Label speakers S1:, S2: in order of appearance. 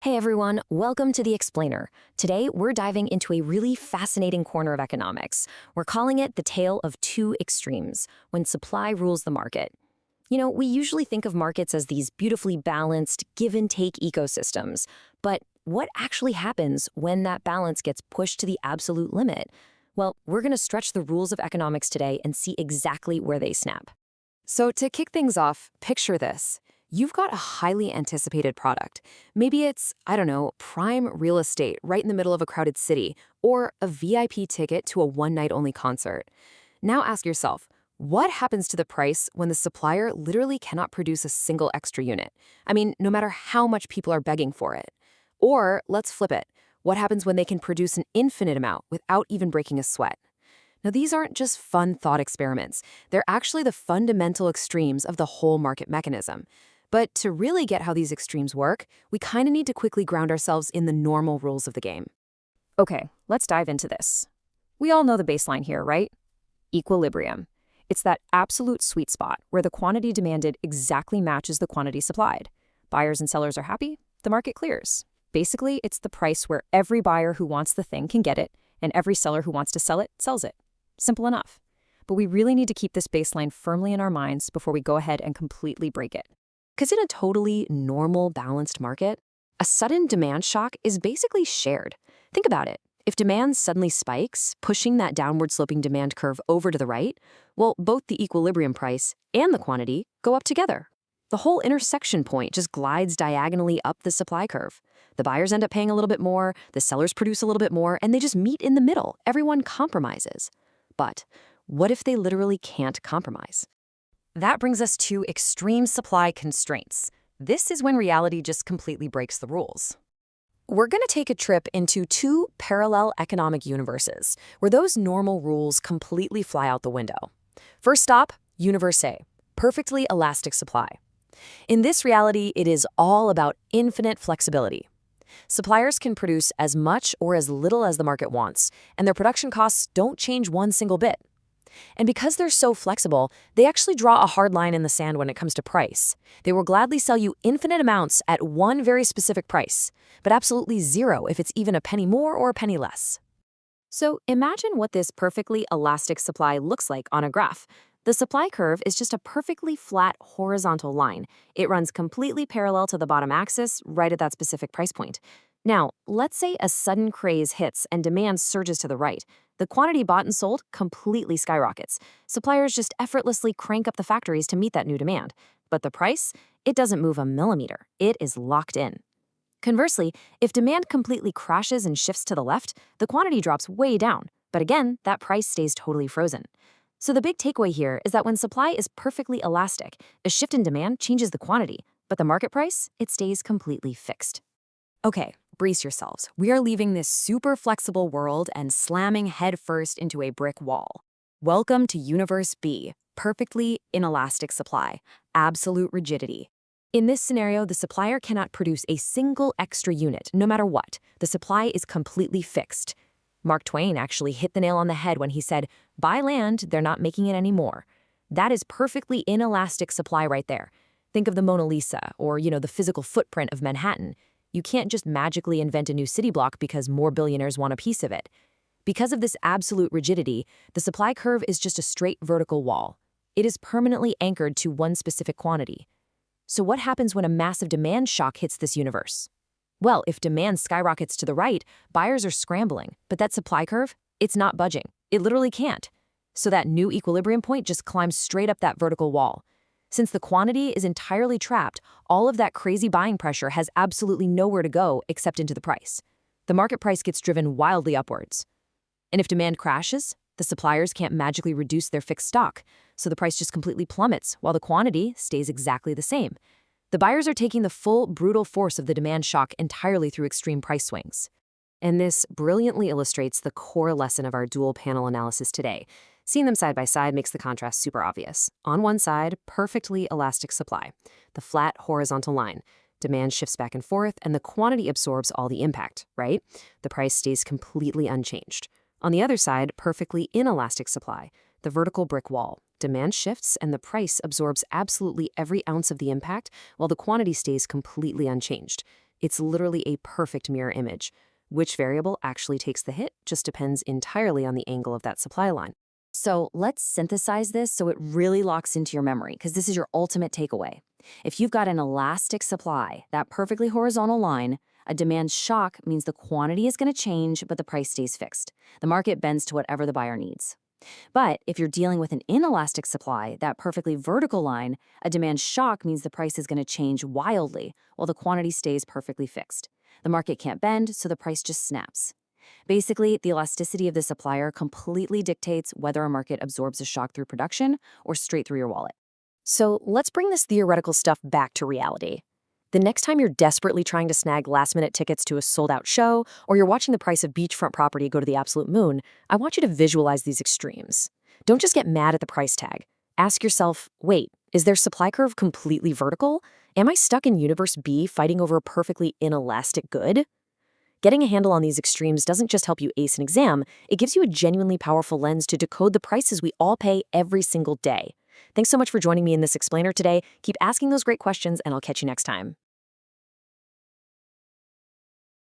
S1: Hey everyone, welcome to The Explainer. Today, we're diving into a really fascinating corner of economics. We're calling it the tale of two extremes, when supply rules the market. We usually think of markets as these beautifully balanced, give-and-take ecosystems. But what actually happens when that balance gets pushed to the absolute limit? Well, we're going to stretch the rules of economics today and see exactly where they snap.
S2: So to kick things off, picture this. You've got a highly anticipated product. Maybe it's, I don't know, prime real estate right in the middle of a crowded city, or a VIP ticket to a one-night-only concert. Now ask yourself, what happens to the price when the supplier literally cannot produce a single extra unit? I mean, no matter how much people are begging for it. Or let's flip it. What happens when they can produce an infinite amount without even breaking a sweat? Now, these aren't just fun thought experiments. They're actually the fundamental extremes of the whole market mechanism. But to really get how these extremes work, we kind of need to quickly ground ourselves in the normal rules of the game.
S1: Okay, let's dive into this. We all know the baseline here, right? Equilibrium. It's that absolute sweet spot where the quantity demanded exactly matches the quantity supplied. Buyers and sellers are happy, the market clears. Basically, it's the price where every buyer who wants the thing can get it, and every seller who wants to sell it sells it. Simple enough. But we really need to keep this baseline firmly in our minds before we go ahead and completely break it.
S2: Because in a totally normal, balanced market, a sudden demand shock is basically shared. Think about it. If demand suddenly spikes, pushing that downward sloping demand curve over to the right, well, both the equilibrium price and the quantity go up together. The whole intersection point just glides diagonally up the supply curve. The buyers end up paying a little bit more, the sellers produce a little bit more, and they just meet in the middle. Everyone compromises. But what if they literally can't compromise?
S1: That brings us to extreme supply constraints. This is when reality just completely breaks the rules. We're going to take a trip into two parallel economic universes, where those normal rules completely fly out the window. First stop, Universe A, perfectly elastic supply. In this reality, it is all about infinite flexibility. Suppliers can produce as much or as little as the market wants, and their production costs don't change one single bit. And because they're so flexible, they actually draw a hard line in the sand when it comes to price. They will gladly sell you infinite amounts at one very specific price, but absolutely zero if it's even a penny more or a penny less. So imagine what this perfectly elastic supply looks like on a graph. The supply curve is just a perfectly flat horizontal line. It runs completely parallel to the bottom axis, right at that specific price point. Now, let's say a sudden craze hits and demand surges to the right. The quantity bought and sold completely skyrockets. Suppliers just effortlessly crank up the factories to meet that new demand. But the price? It doesn't move a millimeter. It is locked in. Conversely, if demand completely crashes and shifts to the left, the quantity drops way down. But again, that price stays totally frozen. So the big takeaway here is that when supply is perfectly elastic, a shift in demand changes the quantity, but the market price, it stays completely fixed. Okay, brace yourselves. We are leaving this super flexible world and slamming headfirst into a brick wall. Welcome to Universe B, perfectly inelastic supply, absolute rigidity. In this scenario, the supplier cannot produce a single extra unit, no matter what. The supply is completely fixed. Mark Twain actually hit the nail on the head when he said, "Buy land, they're not making it anymore." That is perfectly inelastic supply right there. Think of the Mona Lisa, or, the physical footprint of Manhattan. You can't just magically invent a new city block because more billionaires want a piece of it. Because of this absolute rigidity, the supply curve is just a straight vertical wall. It is permanently anchored to one specific quantity. So what happens when a massive demand shock hits this universe? Well, if demand skyrockets to the right, buyers are scrambling, but that supply curve, it's not budging. It literally can't. So that new equilibrium point just climbs straight up that vertical wall. Since the quantity is entirely trapped, all of that crazy buying pressure has absolutely nowhere to go except into the price. The market price gets driven wildly upwards. And if demand crashes, the suppliers can't magically reduce their fixed stock, so the price just completely plummets while the quantity stays exactly the same. The buyers are taking the full, brutal force of the demand shock entirely through extreme price swings. And this brilliantly illustrates the core lesson of our dual panel analysis today. Seeing them side by side makes the contrast super obvious. On one side, perfectly elastic supply, the flat horizontal line. Demand shifts back and forth, and the quantity absorbs all the impact, right? The price stays completely unchanged. On the other side, perfectly inelastic supply, the vertical brick wall. Demand shifts, and the price absorbs absolutely every ounce of the impact, while the quantity stays completely unchanged. It's literally a perfect mirror image. Which variable actually takes the hit just depends entirely on the angle of that supply line. So let's synthesize this so it really locks into your memory, because this is your ultimate takeaway. If you've got an elastic supply, that perfectly horizontal line, a demand shock means the quantity is going to change, but the price stays fixed. The market bends to whatever the buyer needs. But if you're dealing with an inelastic supply, that perfectly vertical line, a demand shock means the price is going to change wildly while the quantity stays perfectly fixed. The market can't bend, so the price just snaps. Basically, the elasticity of the supplier completely dictates whether a market absorbs a shock through production or straight through your wallet. So let's bring this theoretical stuff back to reality. The next time you're desperately trying to snag last-minute tickets to a sold-out show, or you're watching the price of beachfront property go to the absolute moon, I want you to visualize these extremes. Don't just get mad at the price tag. Ask yourself, wait, is their supply curve completely vertical? Am I stuck in universe B fighting over a perfectly inelastic good? Getting a handle on these extremes doesn't just help you ace an exam, it gives you a genuinely powerful lens to decode the prices we all pay every single day. Thanks so much for joining me in this explainer today. Keep asking those great questions, and I'll catch you next time.